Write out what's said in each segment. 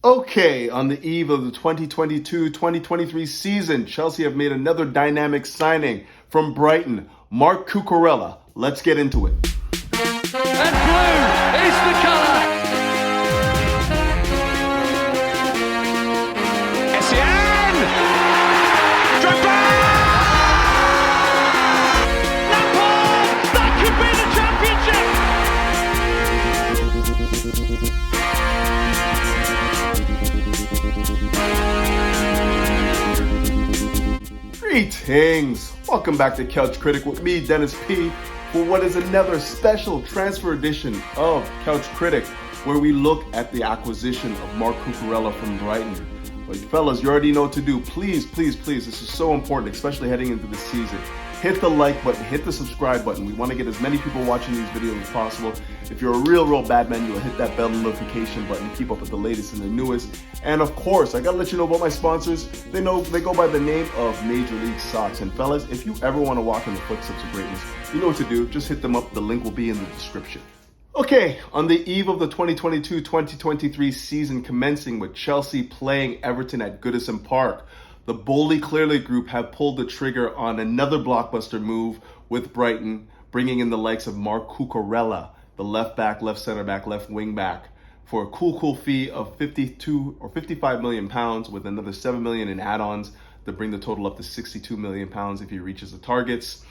Okay, on the eve of the 2022-2023 season, Chelsea have made another dynamic signing from Brighton, MARC CUCURELLA. Let's get into it. And blue is the colour. Essien! Drogba! Lampard! That could be the championship! Greetings! Welcome back to Couch Critic with me, Dennis P, for what is another special transfer edition of Couch Critic, where we look at the acquisition of MARC CUCURELLA from Brighton. But fellas, you already know what to do. Please, this is so important, especially heading into the season. Hit the like button, hit the subscribe button. We want to get as many people watching these videos as possible. If you're a real bad man, you'll hit that bell notification button to keep up with the latest and the newest. And of course, I gotta let you know about my sponsors. They go by the name of Major League Socks. And fellas, if you ever want to walk in the footsteps of greatness, you know what to do. Just hit them up. The link will be in the description. Okay, on the eve of the 2022-2023 season commencing with Chelsea playing Everton at Goodison Park, the Boldly Clearly group have pulled the trigger on another blockbuster move with Brighton, bringing in the likes of MARC CUCURELLA, the left back, left center back, left wing back, for a cool fee of 52 or 55 million pounds, with another 7 million in add-ons to bring the total up to 62 million pounds if he reaches the targets.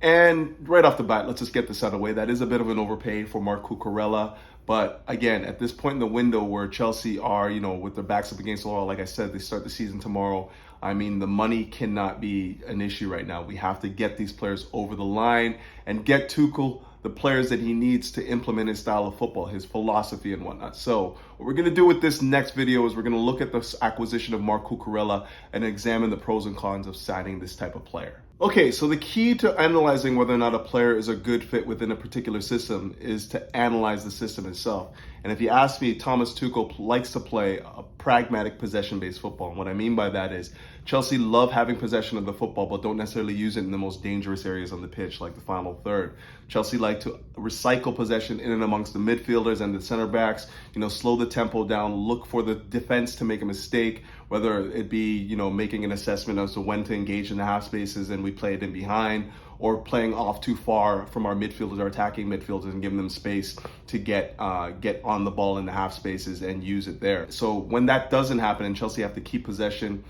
And right off the bat, let's just get this out of the way. That is a bit of an overpay for MARC CUCURELLA. But again, at this point in the window where Chelsea are, with their backs up against the wall, like I said, they start the season tomorrow. I mean, the money cannot be an issue right now. We have to get these players over the line and get Tuchel the players that he needs to implement his style of football, his philosophy and whatnot. So what we're going to do with this next video is we're going to look at this acquisition of MARC CUCURELLA and examine the pros and cons of signing this type of player. Okay, so the key to analyzing whether or not a player is a good fit within a particular system is to analyze the system itself. And if you ask me, Thomas Tuchel likes to play a pragmatic possession-based football. And what I mean by that is Chelsea love having possession of the football, but don't necessarily use it in the most dangerous areas on the pitch, like the final third. Chelsea like to recycle possession in and amongst the midfielders and the center backs, slow the tempo down, look for the defense to make a mistake, whether it be, making an assessment as to when to engage in the half spaces and we play it in behind, or playing off too far from our midfielders, our attacking midfielders, and giving them space to get on the ball in the half spaces and use it there. So when that doesn't happen and Chelsea have to keep possession,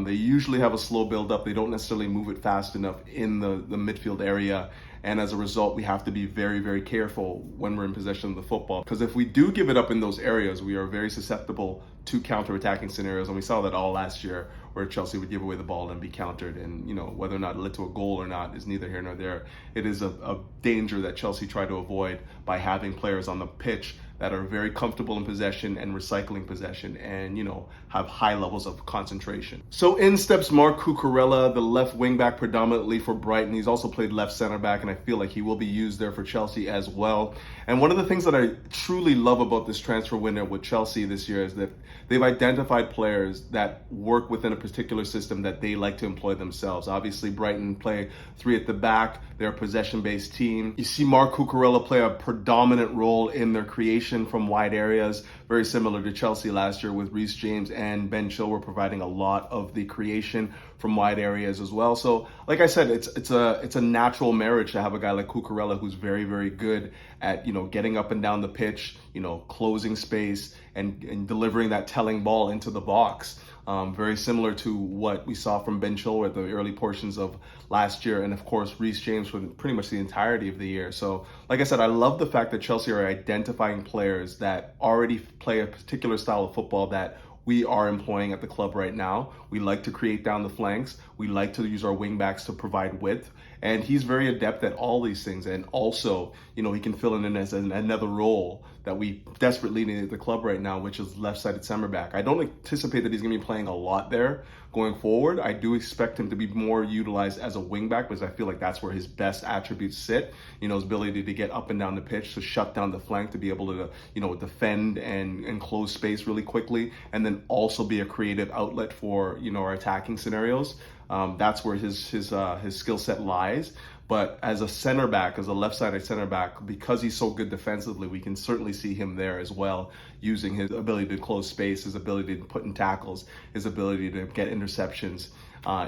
they usually have a slow build up. They don't necessarily move it fast enough in the midfield area. And as a result, we have to be very careful when we're in possession of the football. Because if we do give it up in those areas, we are very susceptible to counter-attacking scenarios. And we saw that all last year, where Chelsea would give away the ball and be countered. And, whether or not it led to a goal or not is neither here nor there. It is a danger that Chelsea try to avoid by having players on the pitch that are very comfortable in possession and recycling possession and, have high levels of concentration. So in steps MARC CUCURELLA, the left wing back predominantly for Brighton. He's also played left center back, and I feel like he will be used there for Chelsea as well. And one of the things that I truly love about this transfer window with Chelsea this year is that they've identified players that work within a particular system that they like to employ themselves. Obviously, Brighton play three at the back. They're a possession-based team. You see MARC CUCURELLA play a predominant role in their creation from wide areas, very similar to Chelsea last year with Reece James and Ben Chilwell providing a lot of the creation from wide areas as well. So, like I said, it's a natural marriage to have a guy like CUCURELLA who's very good at getting up and down the pitch, closing space and delivering that telling ball into the box. Very similar to what we saw from Ben Chilwell at the early portions of last year, and of course Reece James for pretty much the entirety of the year. So, like I said, I love the fact that Chelsea are identifying players that already play a particular style of football that we are employing at the club right now. We like to create down the flanks. We like to use our wing backs to provide width. And he's very adept at all these things. And also, he can fill in as another role that we desperately need at the club right now, which is left-sided center back. I don't anticipate that he's going to be playing a lot there going forward. I do expect him to be more utilized as a wing back because I feel like that's where his best attributes sit. His ability to get up and down the pitch, to shut down the flank, to be able to, defend and close space really quickly, and then also be a creative outlet for, our attacking scenarios. That's where his skill set lies. But as a center back, as a left-sided center back, because he's so good defensively, we can certainly see him there as well, using his ability to close space, his ability to put in tackles, his ability to get interceptions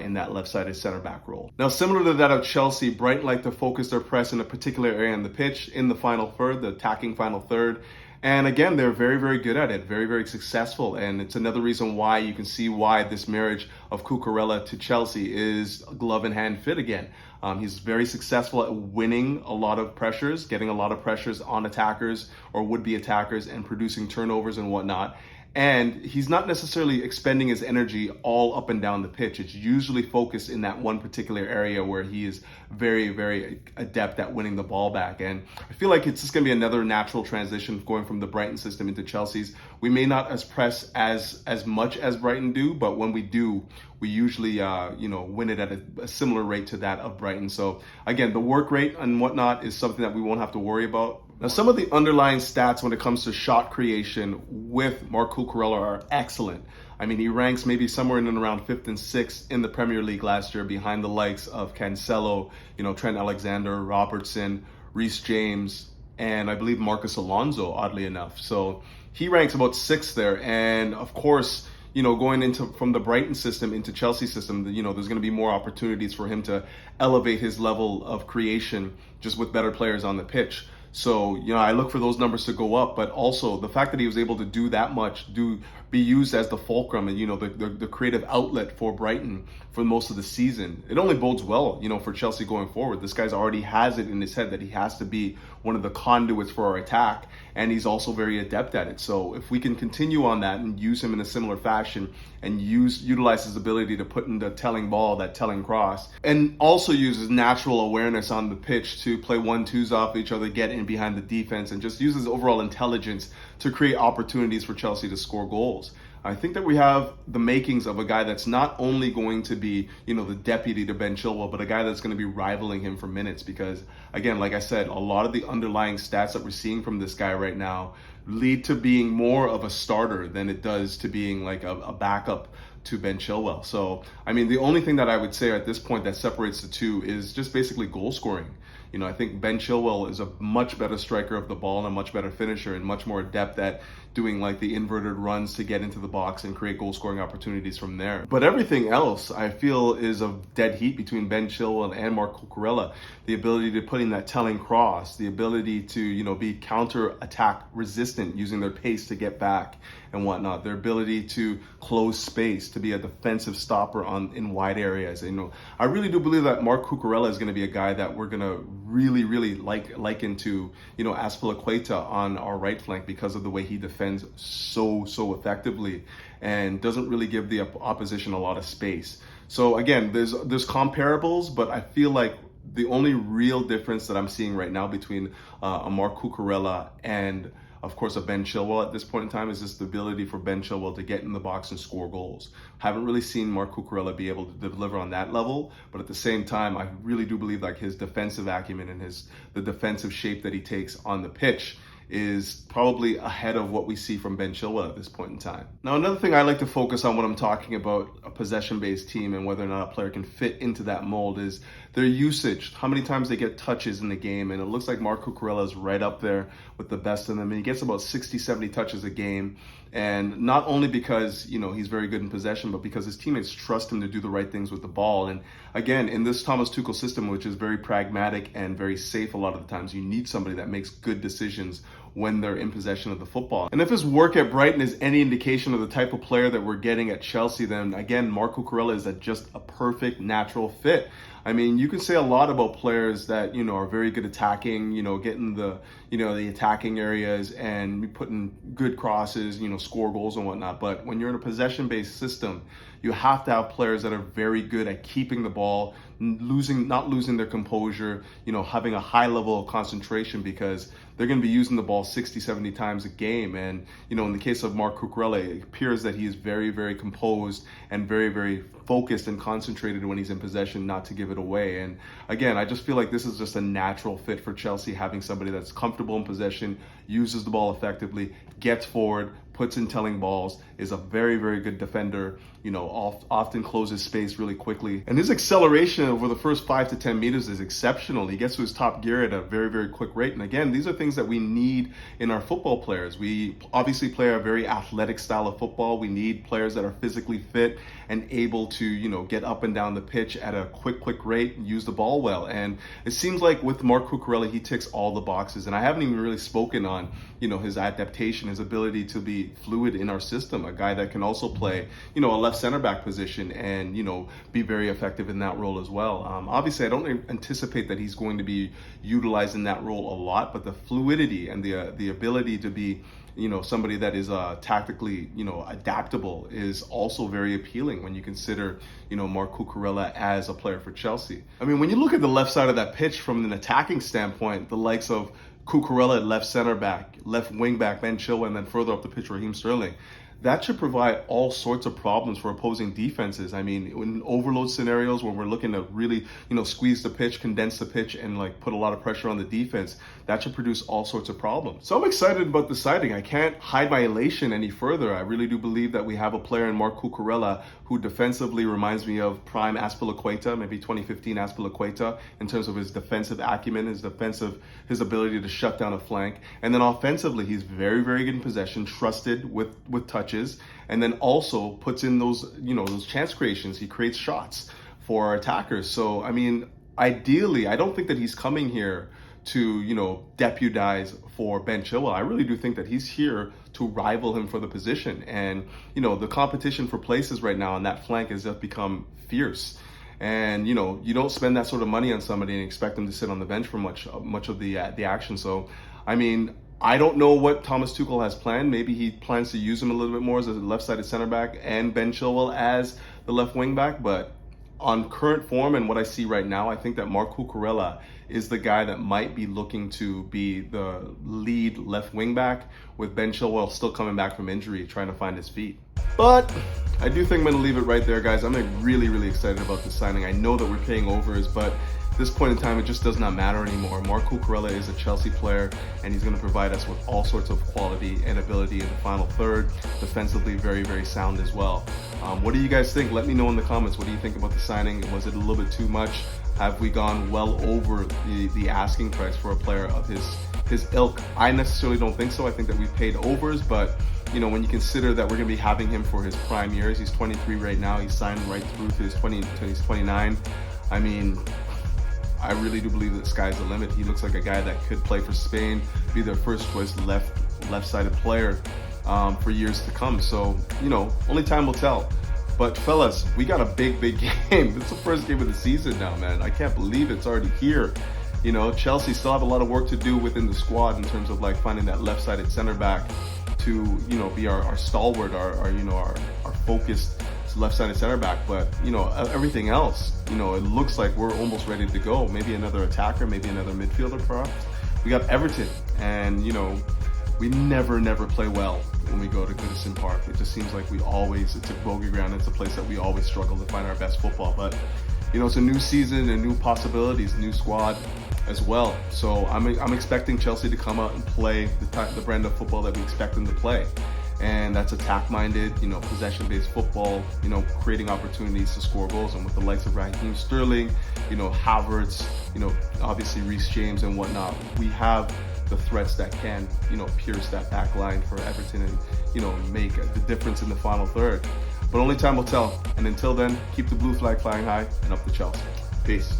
in that left-sided center back role. Now, similar to that of Chelsea, Brighton like to focus their press in a particular area on the pitch in the final third, the attacking final third. And again, they're very, very good at it, very, very successful. And it's another reason why you can see why this marriage of CUCURELLA to Chelsea is glove in hand fit again. He's very successful at winning a lot of pressures, getting a lot of pressures on attackers or would-be attackers and producing turnovers and whatnot. And he's not necessarily expending his energy all up and down the pitch. It's usually focused in that one particular area where he is very, very adept at winning the ball back. And I feel like it's just going to be another natural transition going from the Brighton system into Chelsea's. We may not press as much as Brighton do, but when we do, we usually win it at a similar rate to that of Brighton. So again, the work rate and whatnot is something that we won't have to worry about. Now, some of the underlying stats when it comes to shot creation with Marc Cucurella are excellent. I mean, he ranks maybe somewhere in and around 5th and 6th in the Premier League last year, behind the likes of Cancelo, Trent Alexander-Robertson, Reece James, and I believe Marcus Alonso, oddly enough. So he ranks about 6th there. And of course, going from the Brighton system into Chelsea system, there's going to be more opportunities for him to elevate his level of creation just with better players on the pitch. So, I look for those numbers to go up, but also the fact that he was able to do that much, be used as the fulcrum and, the creative outlet for Brighton for most of the season, it only bodes well, for Chelsea going forward. This guy's already has it in his head that he has to be one of the conduits for our attack, and he's also very adept at it. So if we can continue on that and use him in a similar fashion and utilize his ability to put in the telling ball, that telling cross, and also use his natural awareness on the pitch to play 1-2s off each other, get in behind the defense, and just use his overall intelligence to create opportunities for Chelsea to score goals. I think that we have the makings of a guy that's not only going to be, the deputy to Ben Chilwell, but a guy that's going to be rivaling him for minutes because, again, like I said, a lot of the underlying stats that we're seeing from this guy right now lead to being more of a starter than it does to being like a backup to Ben Chilwell. So, I mean, the only thing that I would say at this point that separates the two is just basically goal scoring. I think Ben Chilwell is a much better striker of the ball and a much better finisher and much more adept at doing like the inverted runs to get into the box and create goal scoring opportunities from there. But everything else I feel is a dead heat between Ben Chilwell and Marc Cucurella. The ability to put in that telling cross, the ability to, be counter-attack resistant using their pace to get back and whatnot, their ability to close space, to be a defensive stopper in wide areas. I really do believe that Marc Cucurella is going to be a guy that we're going to really, really liken to, Azpilicueta on our right flank because of the way he defends so effectively and doesn't really give the opposition a lot of space. So again, there's comparables, but I feel like the only real difference that I'm seeing right now between a Marc Cucurella and, of course, a Ben Chilwell at this point in time is just the ability for Ben Chilwell to get in the box and score goals. Haven't really seen Marc Cucurella be able to deliver on that level, but at the same time, I really do believe like his defensive acumen and the defensive shape that he takes on the pitch is probably ahead of what we see from Ben Chilwell at this point in time. Now, another thing I like to focus on when I'm talking about a possession-based team and whether or not a player can fit into that mold is their usage, how many times they get touches in the game. And it looks like Marc Cucurella is right up there with the best of them. And he gets about 60, 70 touches a game. And not only because, he's very good in possession, but because his teammates trust him to do the right things with the ball. And again, in this Thomas Tuchel system, which is very pragmatic and very safe a lot of the times, you need somebody that makes good decisions when they're in possession of the football. And if his work at Brighton is any indication of the type of player that we're getting at Chelsea, then again, Marc Cucurella is just a perfect natural fit. I mean, you can say a lot about players that, are very good attacking, getting the attacking areas and putting good crosses, score goals and whatnot. But when you're in a possession-based system, you have to have players that are very good at keeping the ball, not losing their composure, having a high level of concentration because they're going to be using the ball 60, 70 times a game. And, in the case of Marc Cucurella, it appears that he is very, very composed and very, very focused and concentrated when he's in possession, not to give it away. And again, I just feel like this is just a natural fit for Chelsea, having somebody that's comfortable in possession, uses the ball effectively, gets forward, puts in telling balls, is a very, very good defender, often closes space really quickly. And his acceleration over the first 5 to 10 meters is exceptional. He gets to his top gear at a very, very quick rate. And again, these are things that we need in our football players. We obviously play a very athletic style of football. We need players that are physically fit and able to, get up and down the pitch at a quick rate and use the ball well. And it seems like with Marc Cucurella, he ticks all the boxes. And I haven't even really spoken on, his adaptation, his ability to be fluid in our system, a guy that can also play, a left center back position and, be very effective in that role as well. Obviously, I don't anticipate that he's going to be utilized in that role a lot, but the fluidity and the ability to be, somebody that is tactically, adaptable is also very appealing when you consider, Marc Cucurella as a player for Chelsea. I mean, when you look at the left side of that pitch from an attacking standpoint, the likes of Cucurella at left center back, left wing back, Ben Chilwell, and then further up the pitch, Raheem Sterling. That should provide all sorts of problems for opposing defenses. I mean, in overload scenarios where we're looking to really, squeeze the pitch, condense the pitch, and put a lot of pressure on the defense, that should produce all sorts of problems. So I'm excited about the signing. I can't hide my elation any further. I really do believe that we have a player in Marc Cucurella who defensively reminds me of prime Azpilicueta, maybe 2015 Azpilicueta, in terms of his defensive acumen, his ability to shut down a flank. And then offensively, he's very, very good in possession, trusted with touches, and then also puts in those chance creations. He creates shots for our attackers. So, I mean, ideally, I don't think that he's coming here to, deputize for Ben Chilwell. I really do think that he's here to rival him for the position. And, the competition for places right now on that flank has just become fierce. And, you don't spend that sort of money on somebody and expect them to sit on the bench for much of the action. So, I mean, I don't know what Thomas Tuchel has planned. Maybe he plans to use him a little bit more as a left-sided center back and Ben Chilwell as the left wing back. But on current form and what I see right now, I think that Marc Cucurella is the guy that might be looking to be the lead left wing back, with Ben Chilwell still coming back from injury, trying to find his feet. But I do think I'm going to leave it right there, guys. I'm really, really excited about this signing. I know that we're paying overs, but at this point in time, it just does not matter anymore. Marc Cucurella is a Chelsea player, and he's going to provide us with all sorts of quality and ability in the final third. Defensively, very, very sound as well. What do you guys think? Let me know in the comments. What do you think about the signing? Was it a little bit too much? Have we gone well over the asking price for a player of his ilk? I necessarily don't think so. I think that we've paid overs, but when you consider that we're going to be having him for his prime years, he's 23 right now. He's signed right through to his 29. I mean, I really do believe that the sky's the limit. He looks like a guy that could play for Spain, be their first choice left-sided player for years to come. So, only time will tell. But fellas, we got a big game. It's the first game of the season now, man. I can't believe it's already here. Chelsea still have a lot of work to do within the squad in terms of finding that left-sided center back to, be our stalwart, our focused left-sided center back. But everything else, it looks like we're almost ready to go. Maybe another attacker, maybe another midfielder perhaps. We got Everton, and we never play well when we go to Goodison Park. It just seems like it's a bogey ground. It's a place that we always struggle to find our best football. But it's a new season and new possibilities, new squad as well. So I'm expecting Chelsea to come out and play the brand of football that we expect them to play. And that's attack-minded, possession-based football, creating opportunities to score goals. And with the likes of Raheem Sterling, Havertz, obviously Reece James and whatnot, we have the threats that can, pierce that back line for Everton and, make the difference in the final third. But only time will tell. And until then, keep the blue flag flying high and up the Chelsea. Peace.